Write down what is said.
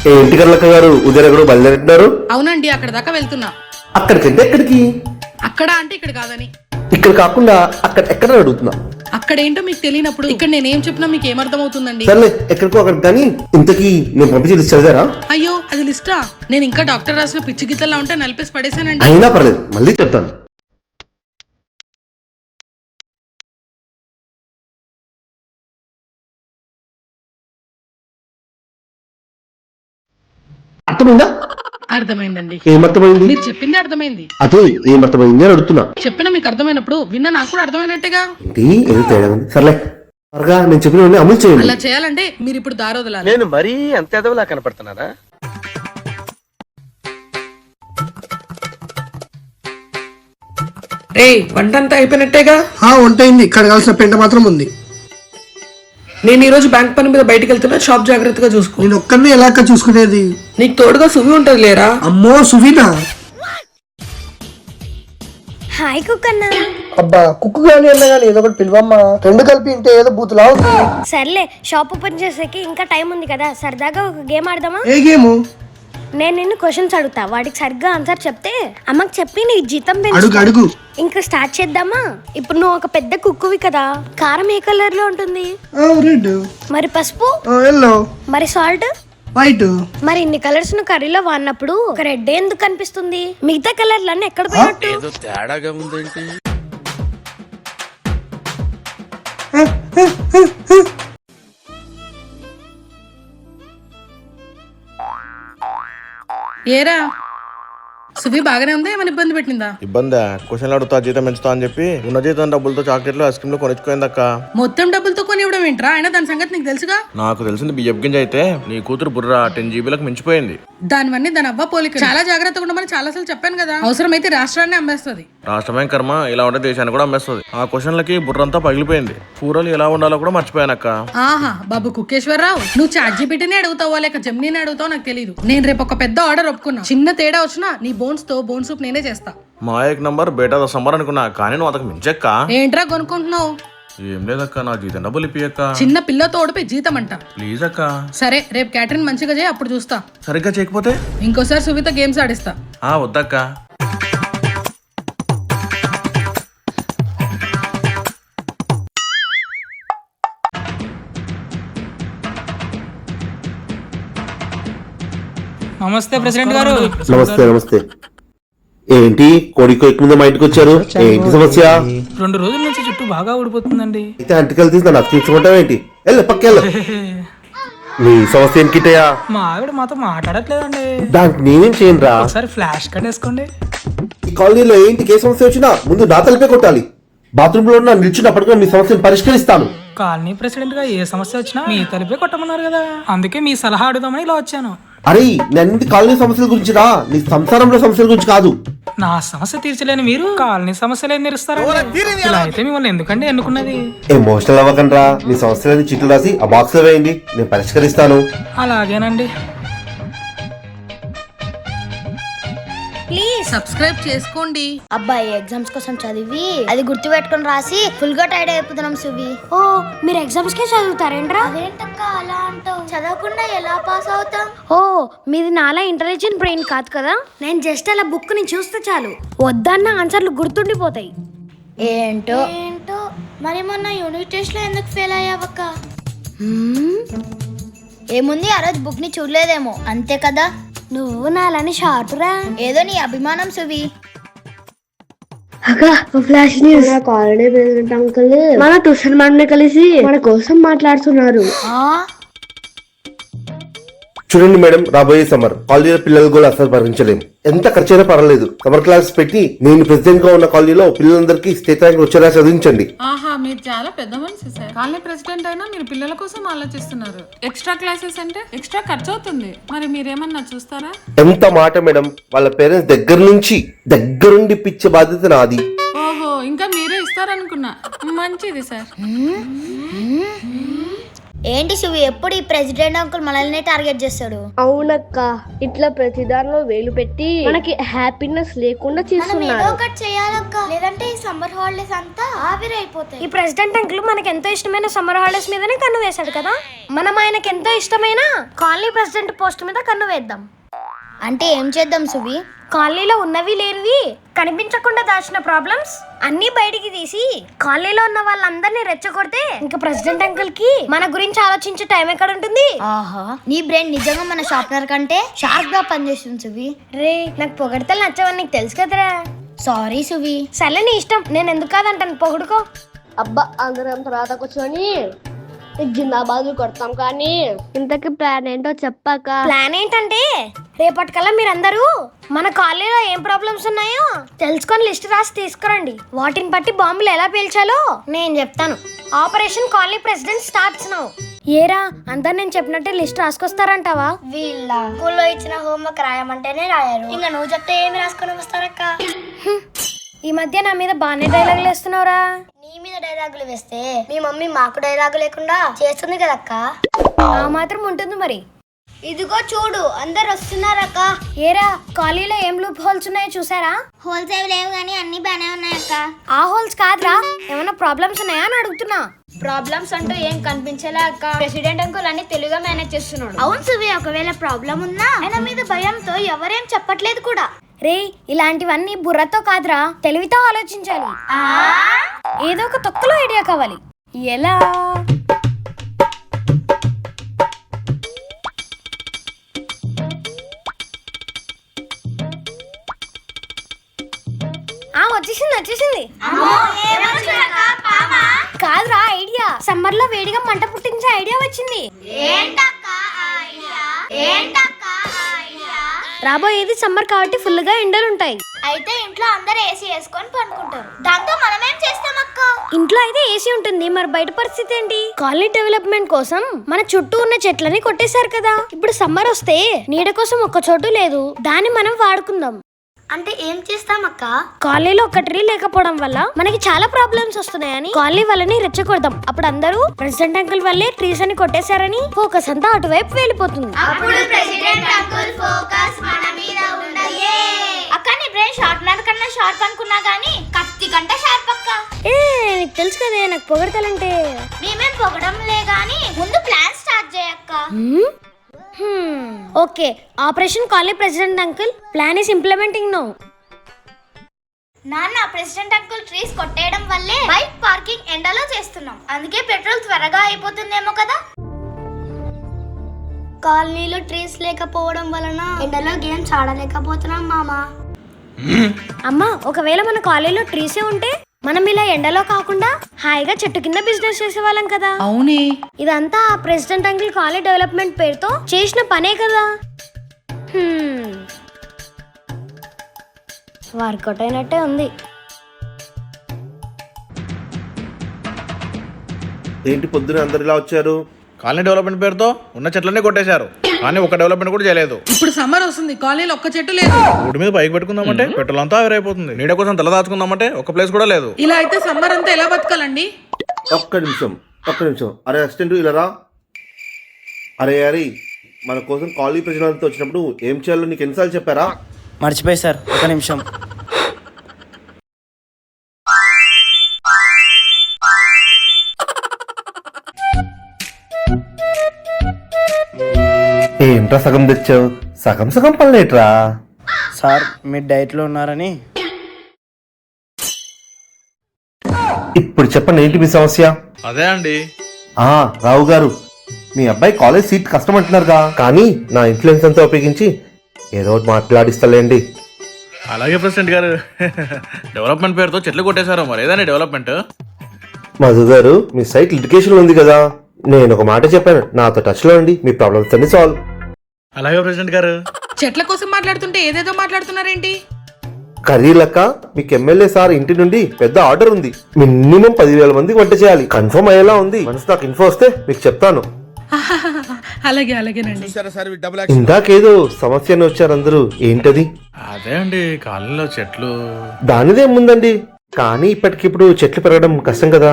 ఏంటి కర్లక్క గారు ఉదయం ఎక్కడో బయలుదేరుతున్నారు? అవునండి, అక్కడ దాకా వెళ్తున్నా. అక్కడికంటే ఎక్కడికి? అక్కడ అంటే ఇక్కడ కాదని. ఇక్కడ కాకుండా అక్కడ ఎక్కడ అడుగుతున్నా. అక్కడ ఏంటో మీకు తెలియనప్పుడు ఇక్కడ నేనేం చెప్పినా మీకు ఏమర్థమవుతుందండి? సర్లే ఎక్కడికో అక్కడ. కానీ ఇంతకీ నేను పంపించి లిస్ట్ చదివారా? అయ్యో అది లిస్టా? నేను ఇంకా డాక్టర్ రాసిన పిచ్చి గీతల్లా ఉంటే నలిపేసి పడేసానండి. అయినా పర్లేదు, మళ్ళీ చెప్తాను. అర్థమైందా? అర్థమైందండి. ఏమర్థమైంది? మీరు చెప్పింది అర్థమైంది. అదే ఏమర్థమైంది అని అడుగుతున్నా. చెప్పినా మీకు అర్థమైనప్పుడు విన్నా నాకు కూడా అర్థమైనట్టేగా. ఏంటి ఏదో తేడా ఉంది. సర్లే త్వరగా నేను చెప్పిన అమలు చేయండి. అలా చేయాలంటే మీరు ఇప్పుడు దారి వదలాలి. నేను మరీ అంత ఎదవలా కనపడుతున్నానా? రే వంట అంతా అయిపోయినట్టేగా? వంట అయింది, కడగాల్సిన పెంట మాత్రం ఉంది. నేను ఈ రోజు బ్యాంక్ పని మీద బయటికి వెళ్తున్నా, షాప్ జాగ్రత్తగా చూసుకో. నేను ఒక్కరిని ఎలా అక్క చూసుకునేది? నీకు తోడుగా సువి ఉంటది లేరా? అమ్మో సువీనా? హాయ్ కుక్కన్న. అబ్బా కుక్కు గాని అన్న గాని ఏదో ఒకటి పిలువమ్మా. రెండు కలిపి ఇంటే ఏదో బూతులా ఉంది. సర్లే, షాప్ ఓపెన్ చేసేకి ఇంకా టైం ఉంది కదా, సరదాగా ఒక గేమ్ ఆడదామా? ఏ గేము? నేను నిన్ను క్వశ్చన్స్ అడుగుతా, వాటికి సరిగ్గా ఆన్సర్ చెప్తే అమ్మకి చెప్పి నీ జీతం అడుగు పెంచు. అడుగు. ఇంకా స్టార్ట్ చేద్దామా? ఇప్పుడు నువ్వు ఒక పెద్ద కుక్కువి కదా, కారం ఏ కలర్ లో ఉంటుంది? రెడ్. మరి పసుపు? ఎల్లో. మరి సాల్ట్? వైట్. మరి ఇన్ని కలర్స్ ను కర్రీలో వాడినప్పుడు ఒక రెడ్ ఎందుకు కనిపిస్తుంది? మిగతా కలర్లన్నీ ఎక్కడ పోయినట్టు? ఏదో తేడాగా ఉందేంటి? ఏరా సువి బాగానే ఉందా, ఏమైనా ఇబ్బంది పెట్టిందా? ఇబ్బందా? క్వశ్చన్లు అడుగుతా జీతం పెంచుతా అని చెప్పి ఉన్న జీతం డబ్బులతో చాక్లెట్లు ఐస్ క్రీమ్లు కొనుక్కోయిందక్క. మొత్తం డబ్బులతో కొని ఇవ్వడం ఏంట్రా? అయినా దాని సంగతి నీకు తెలుసుగా. నాకు తెలిసింది బియ్యం గింజ అయితే నీ కూతురు బుర్ర 10 జీబీలకు మించిపోయింది. దానివన్నీ దాని అవ్వ పోలిక. చాలా జాగ్రత్తగా ఉండమని చాలా సార్లు చెప్పాను కదా. అవసరమైతే రాష్ట్రాన్ని అమ్మేస్తుంది. రాష్ట్రమైన కర్మ ఇలా ఉంటే దేశాన్ని కూడా అమ్మేస్తుంది. ఆ క్వశ్చన్లకి బుర్రంతా పగిలిపోయింది. కూరలు ఎలా ఉండాలో కూడా మర్చిపోయానక్క. ఆహా బాబు కుక్కేశ్వరరావు, నువ్వు చాట్జీపీటీని అడుగుతావా లేక జెమినీని అడుగుతావు నాకు తెలియదు. నేను రేపు ఒక పెద్ద ఆర్డర్ ఒప్పుకున్నా. చిన్న తేడా వచ్చినా నీ బోన్స్ తో బోన్ సూప్ నేనే చేస్తా. మా ఏక్ నంబర్ బేటా సంబర్ అనుకున్నా, కానీ నువ్వు అంతకు మించక్క. ఏంట్రా కొనుక్కుంటున్నావు? ఏం లేదక్క, నా జీతం డబ్బులు ఇప్పియక్క. చిన్న పిల్లతో ఓడిపోయి జీతం అంట. ప్లీజ్ అక్క. సరే రేపు క్యాటరింగ్ మంచిగా చేయి, అప్పుడు చూస్తా. సరిగ్గా చేయకపోతే ఇంకోసారి సువిత గేమ్స్ ఆడిస్తా. వద్దక్క. నమస్తే ప్రెసిడెంట్ గారు. నమస్తే నమస్తే. ఏంటి కోడికో ఎక్కువ మీద మా ఇంటికి వచ్చారు? ఏంటి సమస్య? 2 రోజుల నుంచి చుట్టూ బాగా ఊడిపోతుందండి. అయితే అంటికలు తీసి నన్ను అతికించుకుంటావు ఏంటి? వెళ్ళు పక్కెళ్ళు. నీ సమస్య ఏంటిటయా? మా ఆవిడ మాతో మాట్లాడట్లేదండి. దానికి నేనేం చేయను రా. ఒకసారి ఫ్లాష్ కట్ వేసుకోండి. ఈ కాలనీలో ఏంటికి ఏ సమస్య వచ్చినా ముందు నా తలపే కొట్టాలి. బాత్రూమ్ లో ఉన్న నిల్చున్నప్పటికీ మీ సమస్యను పరిష్కరిస్తాను. కాలనీ ప్రెసిడెంట్ గా ఏ సమస్య వచ్చినా మీ తలిపే కొట్టమన్నారు కదా, అందుకే మీ సలహా అడుగుదామని ఇలా వచ్చాను. అరే నేను కాలనీ సమస్యల గురించి రా, నీ సంసారంలో సమస్యల గురించి కాదు. నా సమస్య తీర్చలేని మీరు కాలనీ సమస్యలు ఏం తీరుస్తారా? ఇలా అయితే మిమ్మల్ని ఎందుకండి ఎన్నుకున్నది? ఎమోషనల్ అవ్వకండి రా. నీ సమస్యలని చీట్లు రాసి ఆ బాక్స్ లో వేయండి, నేను పరిష్కరిస్తాను. అలాగేనండి. ప్లీజ్ సబ్స్క్రైబ్ చేసుకోండి. అబ్బాయి ఎగ్జామ్స్ కోసం చదివి అది గుర్తు పెట్టుకుని రాసి ఫుల్ గా టైర్డ్ అయిపోతున్నాం సువి. ఓ మీరు ఎగ్జామ్స్ కే చదువుతారేంట్రా? అదేంటక్క అలా అంటావు? చదవకుండా ఎలా పాస్ అవుతాం? ఓ మీది నాలా ఇంటెలిజెంట్ బ్రెయిన్ కాదు కదా. నేను జస్ట్ అలా బుక్ ని చూస్తే చాలు వద్దన్న ఆన్సర్లు గుర్తుండిపోతాయి. ఏంటో ఏంటో మరి మొన్న యూనిట్ టెస్ట్ లో ఎందుకు ఫెయిల్ అయ్యావక్క? ఏముంది, ఆ రోజు బుక్ ని చూడలేదేమో అంతే కదా. నువ్వు నాలని షార్టురా. ఏదో నీ అభిమానం Suvi. Flash news. Colony president uncle మన ట్యూషన్ మేడం కలిసి మన కోసం మాట్లాడుతున్నారు. చూడండి మేడం, రాబోయే సమ్మర్ కాలనీలో పిల్లలు కూడా అసలు భరించలేము. ఎంత ఖర్చైనా పర్వాలేదు, సమ్మర్ క్లాస్ పెట్టి నేను ప్రెసిడెంట్ గా ఉన్న కాలనీలో పిల్లలందరికీ స్టేట్ ర్యాంక్ వచ్చేలా చదివించండి. ఆహా మీరు చాలా పెద్ద మనిషి సార్. కాలనీ ప్రెసిడెంట్ అయినా మీరు పిల్లల కోసం ఆలోచిస్తున్నారు. ఎక్స్ట్రా క్లాసెస్ అంటే ఎక్స్ట్రా ఖర్చు అవుతుంది. మరి మీరేమన్నా చూస్తారా? ఎంత మాట మేడం, వాళ్ళ పేరెంట్స్ దగ్గరుండి ఇప్పించే బాధ్యత నాది. ఓహో ఇంకా మీరే ఇస్తారనుకున్నా. మంచిది సార్. ఏంటి శివి ఎప్పుడు ఈ ప్రెసిడెంట్ అంకుల్ మనల్ని టార్గెట్ చేస్తాడు? అవునక్క, ఇట్లా ప్రతి దానిలో వేలు పెట్టి మనకి హ్యాపీనెస్ లేకుండా ఏదో చేస్తున్నారు. ఒకటి చేయాలక్క, లేదంటే ఈ సమ్మర్ హాలిడేస్ అంతా ఆవిరైపోతాయి. ఈ ప్రెసిడెంట్ అంకుల్ మనకి ఎంతో ఇష్టమైన సమ్మర్ హాలిడేస్ మీదనే కన్ను వేశాడు కదా, మనం ఆయనకి ఎంతో ఇష్టమైన కాలనీ ప్రెసిడెంట్ పోస్ట్ మీద కన్ను వేద్దాం. అంటే ఏం చేద్దాం సువి? కాలనీలో ఉన్నవి లేనివి కనిపించకుండా దాచిన ప్రాబ్లమ్స్ అన్ని బయటికి తీసి కాలనీలో ఉన్న వాళ్ళందరినీ రెచ్చగొడితే ఇంకా ప్రెసిడెంట్ అంకుల్ కి మన గురించి ఆలోచించే టైం ఎక్కడ ఉంటుంది? ఆహా, నీ బ్రెయిన్ నిజంగా మన షార్ప్నర్ కంటే షార్ప్ గా పనిచేస్తుంది సువి. రే, నాకు పొగడతలు నచ్చవని నీకు తెలుసు కదరా. సారీ సువి. సరే నీ ఇష్టం, నేను ఎందుకు కాదంటాను, పొగుడుకో. అబ్బా, అందరం తర్వాత కూర్చొని జిందాబాద్ కొడతాం. కానీ ఇంతకి ప్లాన్ ఏంటో చెప్పాక. ప్లాన్ ఏంటంటే రేపటికల్లా మీరందరూ మన కాలనీలో ఏం ప్రాబ్లమ్స్ ఉన్నాయో తెలుసుకొని లిస్ట్ రాసి తీసుకురండి. వాటిని బట్టి బాంబులు ఎలా పేల్చాలో నేను చెప్తాను. Operation colony president starts now. ఏరా, అంతా నేను చెప్పినట్టే లిస్ట్ రాసుకొస్తారంటావా? వీళ్ళ స్కూల్లో ఇచ్చిన హోంవర్క్ రాయమంటేనే రాయరు, ఇంకా నువ్వు చెప్తే ఏమి రాసుకొని వస్తారక్క? ఈ మధ్య నా మీద బాగానే డైలాగులు వేస్తున్నావురా. నీ మీద డైలాగులు వేస్తే మీ మమ్మీ మాకు డైలాగు లేకుండా చేస్తుంది కదక్క. ఆ మాత్రం ఉంటుంది మరి. ఇదిగో చూడు, అందరు వస్తున్నారక్క. ఏరా, కాలనీలో ఏం లూప్ హోల్స్ ఉన్నాయో చూసారా? హోల్స్ ఏవి లేవు కానీ అన్ని బానే ఉన్నాయక్క. ఆ హోల్స్ కాదురా, ఏమైనా ప్రాబ్లమ్స్ ఉన్నాయా అని అడుగుతున్నా. ప్రాబ్లమ్స్ అంటూ ఏం కనిపించలే అక్క. ప్రెసిడెంట్ అంకుల్ అన్ని తెలుగుగా మేనేజ్ చేస్తున్నాడు. అవును సువి, ఒకవేళ ప్రాబ్లం ఉన్నా ఆయన మీద భయంతో ఎవరేం చెప్పట్లేదు కూడా. రే, ఇలాంటివన్నీ బుర్రతో కాదురా, తెలివితో ఆలోచించాలి. ఏదో ఒక తొక్కలో ఐడియా కావాలి. ఎలా? వచ్చేసింది. కాదురా, ఐడియా. సమ్మర్ లో వేడిగా మంట పుట్టించే ఐడియా వచ్చింది. రాబోయేది సమ్మర్ కాబట్టి ఫుల్ గా ఎండలుంటాయి. అయితే ఇంట్లో అందరు ఏసీ వేసుకొని పడుకుంటారు, దాంతో మనం ఏం చేస్తాం అక్క? ఇంట్లో అయితే ఏసీ ఉంటుంది, మరి బయట పరిస్థితి ఏంటి? కాలనీ డెవలప్మెంట్ కోసం మన చుట్టూ ఉన్న చెట్లని కొట్టేశారు కదా. ఇప్పుడు సమ్మర్ వస్తే నీడ కోసం ఒక్క చోటు లేదు, దాన్ని మనం వాడుకుందాం. అంటే ఏం చేస్తాం అక్క? కాలనీలో ఒక ట్రీ లేకపోవడం వల్ల మనకి చాలా ప్రాబ్లమ్స్ వస్తున్నాయని కాలనీ వాళ్ళని రెచ్చగొడదాం. అప్పుడు అందరూ ప్రెసిడెంట్ అంకుల్ వల్లే ట్రీస్ అని కొట్టేశారని ఫోకస్ అంతా అటువైపు వెళ్ళిపోతుంది. అప్పుడు ప్రెసిడెంట్ అంకుల్ ఫోకస్ మన మీద ఉండదు. అక్క, నీ బ్రెయిన్ షార్ప్నర్ కన్నా షార్ప్ అనుకున్నా గానీ కత్తి కంటే షార్ప్ అక్క. నీకు తెలుసు కదే నాకు పొగడతాలంటే. మేమేం పొగడంలే గానీ ముందు ప్లాన్ స్టార్ట్ చేయక్క. Okay, operation colony president uncle plan is implementing now. నాన్న, ప్రెసిడెంట్ అంకుల్ ట్రీస్ కొట్టేయడం వల్లే బైక్ పార్కింగ్ ఎండలో చేస్తున్నాం, అందుకే పెట్రోల్ త్వరగా అయిపోతుందేమో కదా. కాలనీలో ట్రీస్ లేకపోవడం వలన ఎండలో గేమ్స్ ఆడలేకపోతున్నాం మామా. అమ్మా, ఒకవేళ మన కాలనీలో ట్రీసే ఉంటే మనం ఇలా ఎండలో కాకుండా హాయిగా చెట్టు కింద బిజినెస్ చేసేవాళ్ళం కదా. అవునే, ఇదంతా ప్రెసిడెంట్ అంకుల్ కాలనీ డెవలప్మెంట్ పేరుతో చేసిన పనే కదా. వర్కౌట్ అయినట్టే ఉంది. ఏంటి పొద్దున అందరు ఇలా వచ్చారు? కాలనీ డెవలప్మెంట్ పేరుతో ఉన్న చెట్లన్నీ కొట్టేశారు, కానీ ఒక డెవలప్మెంట్ కూడా చేయలేదు. ఇప్పుడు సమ్మర్ వస్తుంది, కాలనీలో ఒక్క చెట్టు లేదు. రోడ్డు మీద బైక్ పెట్టుకుందామంటే పెట్రోల్ అంతా ఆవిరైపోతుంది. నీడ కోసం తల దాచుకుందామంటే ఒక ప్లేస్ కూడా లేదు. ఇలా అయితే సమ్మర్ అంతా ఎలా బతకాలండి? ఒక్క నిమిషం. అరే అసిస్టెంట్, ఇలా రా. అరే, మన కోసం కాలనీ ప్రజలంతా వచ్చినప్పుడు ఏం చేయాలో నీకు ఎన్నిసార్లు చెప్పారా? మర్చిపోయి సార్, ఒక నిమిషం. ఏంట్రా సగం తెచ్చావు? సగం పనిలేట్రా. సార్, మీరు డైట్లో ఉన్నారని. ఇప్పుడు చెప్పండి, ఏంటి మీ సమస్య? అదే అండి. రావు గారు, మీ అబ్బాయి కాలేజ్ సీట్ కష్టం అంటున్నారుగా, కానీ నా ఇన్ఫ్లుయెన్స్ అంతా ఉపయోగించి ఏదో ఒకటి మాట్లాడిస్తలేండి. అలాగే ప్రెసిడెంట్ గారు. డెవలప్మెంట్ పేరుతో చెట్లు కొట్టేశారు, మరి ఏదండి డెవలప్మెంట్? మధు గారు, మీ సైట్ లిటిగేషన్ ఉంది కదా, నేను ఒక మాట చెప్పాను, నాతో టచ్ లో ఉండి మీ ప్రాబ్లమ్స్ అన్ని సాల్వ్. అలాగే ప్రెసిడెంట్ గారు. చెట్ల కోసం మాట్లాడుతుంటే ఏదేదో మాట్లాడుతున్నారేంటి? కర్రీలక్క, మీకు ఎమ్మెల్యే సార్ ఇంటి నుండి పెద్ద ఆర్డర్ ఉంది. మినిమం 10,000 మందికి వంట చేయాలి. కన్ఫర్మ్ అయ్యేలా ఉంది. మనసు నాకు ఇన్ఫో వస్తే మీకు చెప్తాను. అలాగేనండి. ఇందాకేదో సమస్యను వచ్చారు అందరూ, ఏంటది? అదే అండి, కాలనీలో చెట్లు. దానిదేముందండి, కానీ ఇప్పటికిప్పుడు చెట్లు పెరగడం కష్టం కదా.